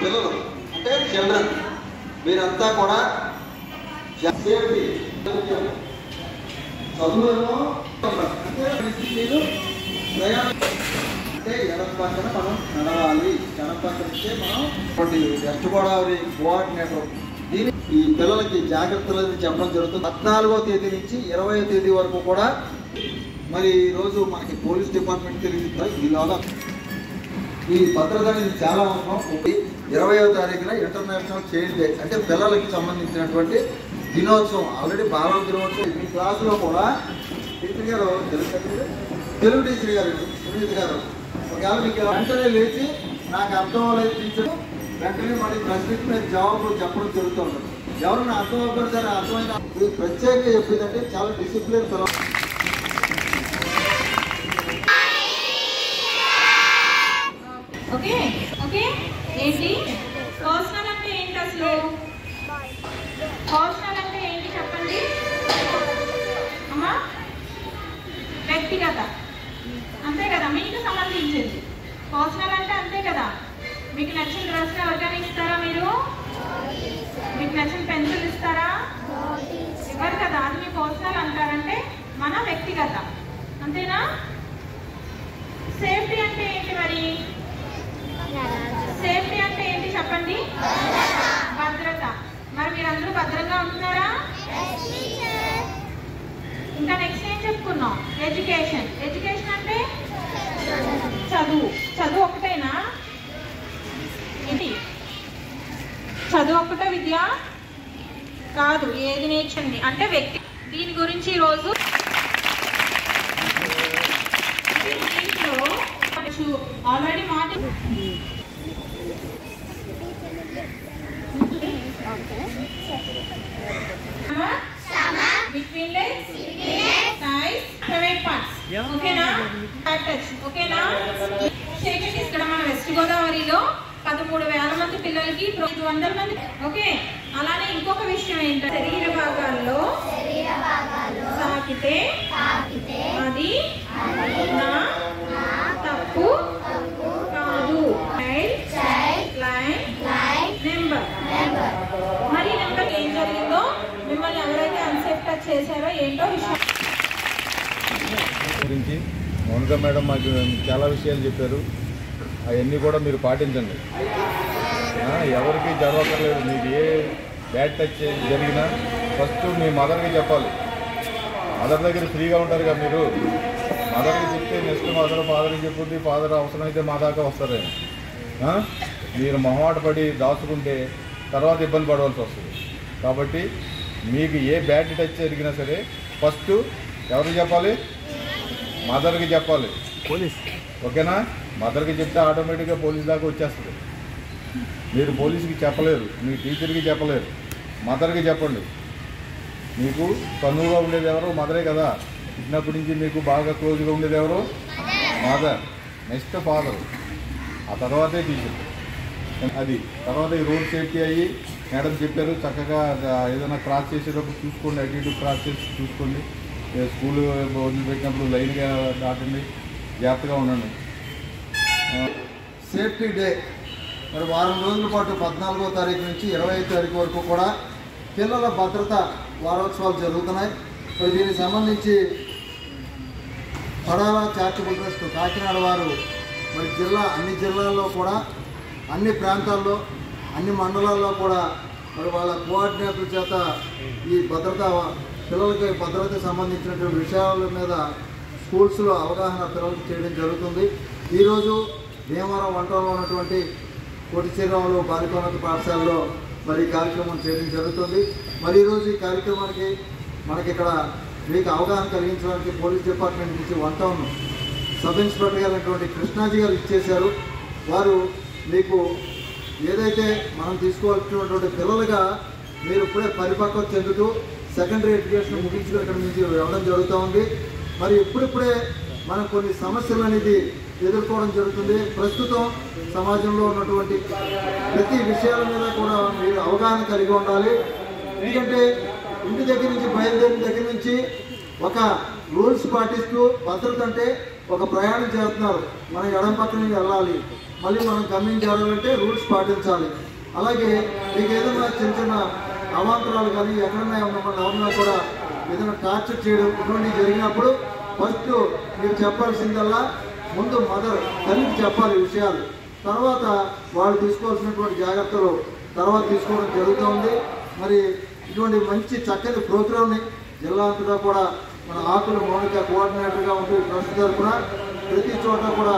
పిల్లలు అంటే చిల్డ్రన్ మీరంతా కూడా సేఫ్టీ చదువులో మీరు ప్రయాణం అంటే ఎడం పక్కన మనం నడవాలి. ఎడం పక్కన నుంచే మనం వెస్ట్ గోదావరి కోఆర్డినేటర్ దీని ఈ పిల్లలకి జాగ్రత్తలు చెప్పడం జరుగుతుంది. 14వ తేదీ నుంచి 20వ తేదీ వరకు కూడా మరి ఈరోజు మనకి పోలీస్ డిపార్ట్మెంట్ తెలియజేస్తారు. ఈలోగా ఈ భద్రత అనేది చాలా అవసరం. 20వ తారీఖున ఇంటర్నేషనల్ చైల్డ్ డే అంటే పిల్లలకి సంబంధించినటువంటి దినోత్సవం. ఆల్రెడీ బాలల దినోత్సవం. ఈ క్లాసులో కూడా టీచర్ గారు తెలుగు టీచర్ గారు సునీత గారు ఒకవేళ మీకు వెంటనే లేచి నాకు అర్థం అవ్వలేదు టీచర్ వెంటనే మరి ప్రశ్నకి మీరు జవాబులు చెప్పడం జరుగుతూ ఉంటుంది. ఎవరైనా అర్థం అవ్వకూడదు సరే అర్థమైనా ప్రత్యేకంగా చెప్పిందంటే చాలా డిసిప్లిన్ పిల్లలు. ఓకే ఓకే ఏంటి పర్సనల్ అంటే ఏంటి అసలు? పర్సనల్ అంటే ఏంటి చెప్పండి అమ్మా? వ్యక్తిగత అంతే కదా, మీకు సంబంధించింది. పర్సనల్ అంటే అంతే కదా. మీకు నచ్చిన డ్రెస్ ఎవరికైనా ఇస్తారా? మీరు మీకు నచ్చిన పెన్సిల్ ఇస్తారా? ఇవ్వరు కదా. అది మీ పర్సనల్ అంటారంటే మన వ్యక్తిగత, అంతేనా? సేఫ్టీ అంటే ఏంటి మరి? సేఫ్టీ అంటే ఏంటి చెప్పండి? భద్రత. మరి మీరందరూ భద్రంగా ఉంటున్నారా? ఇంకా నెక్స్ట్ ఏం చెప్పుకున్నాం? ఎడ్యుకేషన్. ఎడ్యుకేషన్ అంటే చదువు. చదువు ఒక్కటేనా? ఏంటి చదువు ఒక్కటే విద్య కాదు, ఏది నేర్చుంది అంటే వ్యక్తి. దీని గురించి ఈరోజు ఆల్రెడీ మాట between legs, thighs, private parts. ఓకేనా? టచ్ ఓకేనా? చేయండి. ఇక్కడ మన వెస్ట్ గోదావరిలో 13,000 మంది పిల్లలకి 500 మంది. ఓకే. అలానే ఇంకొక విషయం ఏంటంటే శరీర భాగాల్లో తాకితే అది నా తప్పు కాదు. నెంబర్. మరి నెంబర్ ఏం జరిగిందో, మిమ్మల్ని ఎవరైతే అన్సేఫ్ టచ్ చేశారో ఏంటో విషయం గురించి మౌనిక మేడం మాకు చాలా విషయాలు చెప్పారు. అవన్నీ కూడా మీరు పాటించండి. ఎవరికి జరగక్కర్లేదు. మీకు ఏ బ్యాడ్ టచ్ జరిగినా ఫస్ట్ మీ మదర్కి చెప్పాలి. మదర్ దగ్గర ఫ్రీగా ఉంటారు కదా మీరు. మదర్కి చెప్తే నెక్స్ట్ ఫాదర్కి చెప్పుద్ది. ఫాదర్ అవసరమైతే మా దాకా వస్తారే. మీరు మొహమాట పడి దాచుకుంటే తర్వాత ఇబ్బంది పడవలసి వస్తుంది. కాబట్టి మీకు ఏ బ్యాడ్ టచ్ జరిగినా సరే ఫస్ట్ ఎవరికి చెప్పాలి? మదర్కి చెప్పాలి. పోలీస్ ఓకేనా? మదర్కి చెప్తే ఆటోమేటిక్గా పోలీస్ దాకా వచ్చేస్తుంది. మీరు పోలీస్కి చెప్పలేరు, మీ టీచర్కి చెప్పలేరు, మదర్కి చెప్పండి. మీకు తనువుగా ఉండేది ఎవరో మదరే కదా. చిన్నప్పటి నుంచి మీకు బాగా క్లోజ్గా ఉండేది ఎవరో మదర్, నెక్స్ట్ ఫాదర్, ఆ తర్వాతే టీచర్. అది తర్వాత ఈ రోడ్ సేఫ్టీ అయ్యి మేడం చెప్పారు చక్కగా ఏదైనా క్రాస్ చేసేటప్పుడు చూసుకోండి. అటు ఇటు క్రాస్ చేసి చూసుకోండి. స్కూల్ వదిలిపెట్టినప్పుడు లైన్గా దాటండి. జాగ్రత్తగా ఉండండి. సేఫ్టీ డే మరి వారం రోజుల పాటు 14వ తారీఖు నుంచి 20వ తారీఖు వరకు కూడా పిల్లల భద్రత వారోత్సవాలు జరుగుతున్నాయి. మరి దీనికి సంబంధించి పడాల చారిటబుల్ ట్రస్ట్ కాకినాడ వారు మరి అన్ని జిల్లాల్లో కూడా అన్ని ప్రాంతాల్లో అన్ని మండలాల్లో కూడా మరి వాళ్ళ కోఆర్డినేటర్ల చేత ఈ పిల్లలకి భద్రతకు సంబంధించినటువంటి విషయాల మీద స్కూల్స్లో అవగాహన పిల్లలకి చేయడం జరుగుతుంది. ఈరోజు భీమవరం వంటలో ఉన్నటువంటి కోటి శ్రీరాములు బాలికోన్నత పాఠశాలలో మరి కార్యక్రమం చేయడం జరుగుతుంది. మరి ఈరోజు ఈ కార్యక్రమానికి మనకి ఇక్కడ మీకు అవగాహన కలిగించడానికి పోలీస్ డిపార్ట్మెంట్ నుంచి 1 టౌన్ సబ్ ఇన్స్పెక్టర్ గారు కృష్ణాజీ గారు ఇచ్చేశారు. వారు మీకు ఏదైతే మనం తీసుకోవాల్సినటువంటి పిల్లలుగా మీరు ఇప్పుడే పరిపక్వత చెందుతూ సెకండరీ ఎడ్యుకేషన్ ముగించుకుని ఇక్కడ నుంచి వెళ్ళడం జరుగుతూ ఉంది. మరి ఇప్పుడిప్పుడే మనం కొన్ని సమస్యలు అనేది ఎదుర్కోవడం జరుగుతుంది. ప్రస్తుతం సమాజంలో ఉన్నటువంటి ప్రతి విషయాల మీద కూడా మీరు అవగాహన కలిగి ఉండాలి. ఎందుకంటే ఇంటి దగ్గర నుంచి బయలుదేరిన దగ్గర నుంచి ఒక రూల్స్ పాటిస్తూ భద్రత అంటే ఒక ప్రయాణం చేస్తున్నారు. మనం ఎడం పక్క నుంచి వెళ్ళాలి, మళ్ళీ మనం గమనించాలంటే రూల్స్ పాటించాలి. అలాగే మీకు ఏదైనా చిన్న చిన్న అవాంతరాలు కానీ ఎక్కడన్నా మిమ్మల్ని ఎవరన్నా కూడా ఏదైనా టార్చర్ చేయడం ఇటువంటివి జరిగినప్పుడు ఫస్ట్ మీరు చెప్పాల్సిందల్లా ముందు మదర్ తల్లికి చెప్పాలి విషయాలు. తర్వాత వాళ్ళు తీసుకోవాల్సినటువంటి జాగ్రత్తలు తర్వాత తీసుకోవడం జరుగుతుంది. మరి ఇటువంటి మంచి చక్కని ప్రోగ్రామ్ని జిల్లా అంతటా కూడా మన ఆకుల మౌనిక కోఆర్డినేటర్గా ఉంటూ ట్రస్ట్ తరఫున ప్రతి చోట కూడా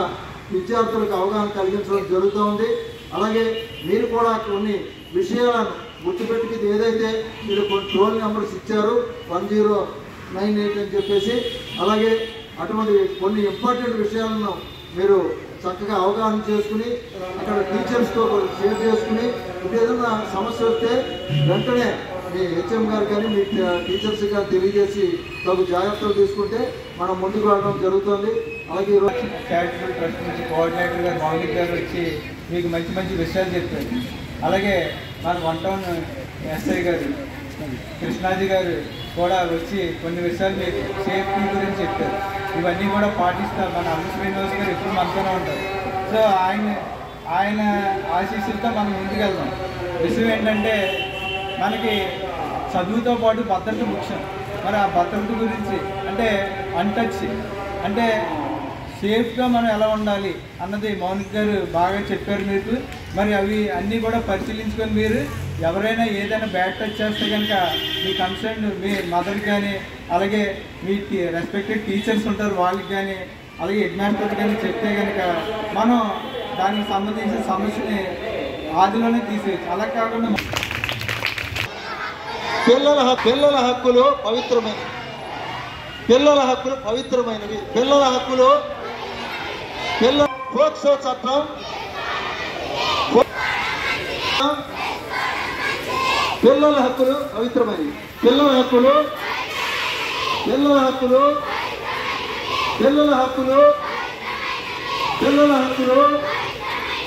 విద్యార్థులకు అవగాహన కలిగించడం జరుగుతుంది. అలాగే మీరు కూడా కొన్ని విషయాలను గుర్తుపెట్టుకు ఏదైతే మీరు కొన్ని టోల్ నెంబర్స్ ఇచ్చారు 1098 అని చెప్పేసి, అలాగే అటువంటి కొన్ని ఇంపార్టెంట్ విషయాలను మీరు చక్కగా అవగాహన చేసుకుని అక్కడ టీచర్స్తో షేర్ చేసుకుని ఏదైనా సమస్య వస్తే వెంటనే మీ హెచ్ఎం గారు కానీ మీ టీచర్స్ కానీ తెలియజేసి తగు జాగ్రత్తలు తీసుకుంటే మనం ముందుకు వెళ్ళడం జరుగుతుంది. అలాగే ఈరోజు చారిటబుల్ ట్రస్ట్ నుంచి కోఆర్డినేటర్ గారు మౌలిక్ గారు వచ్చి మీకు మంచి మంచి విషయాలు చెప్పారు. అలాగే మన 1 టౌన్ ఎస్ఐ గారు కృష్ణాజీ గారు కూడా వచ్చి కొన్ని విషయాలు మీకు సేఫ్టీ గురించి చెప్పారు. ఇవన్నీ కూడా పాటిస్తారు. మన అమ్మ శ్రీనివాస్ గారు ఎప్పుడు మనతోనే ఉంటారు. సో ఆయన ఆశీస్సులతో మనం ముందుకెళ్దాం. విషయం ఏంటంటే మనకి చదువుతో పాటు భద్రత ముఖ్యం. మరి ఆ భద్రత గురించి అంటే అన్టచ్ అంటే సేఫ్గా మనం ఎలా ఉండాలి అన్నది మౌనిక్ గారు బాగా చెప్పారు మీకు. మరి అవి అన్నీ కూడా పరిశీలించుకొని మీరు ఎవరైనా ఏదైనా బ్యాడ్ టచ్ చేస్తే కనుక మీ కన్సర్న్ మీ మదర్కి కానీ అలాగే మీ రెస్పెక్టెడ్ టీచర్స్ ఉంటారు వాళ్ళకి కానీ అలాగే హెడ్ మాస్టర్కి కానీ చెప్తే కనుక మనం దానికి సంబంధించిన సమస్యని ఆదిలోనే తీసేయచ్చు. అలా కాకుండా పిల్లల హక్కులు పవిత్రమైనవి. పిల్లల హక్కులు పోక్సో చట్టం పిల్లల హక్కులు పవిత్రమైనవి. పిల్లల హక్కులు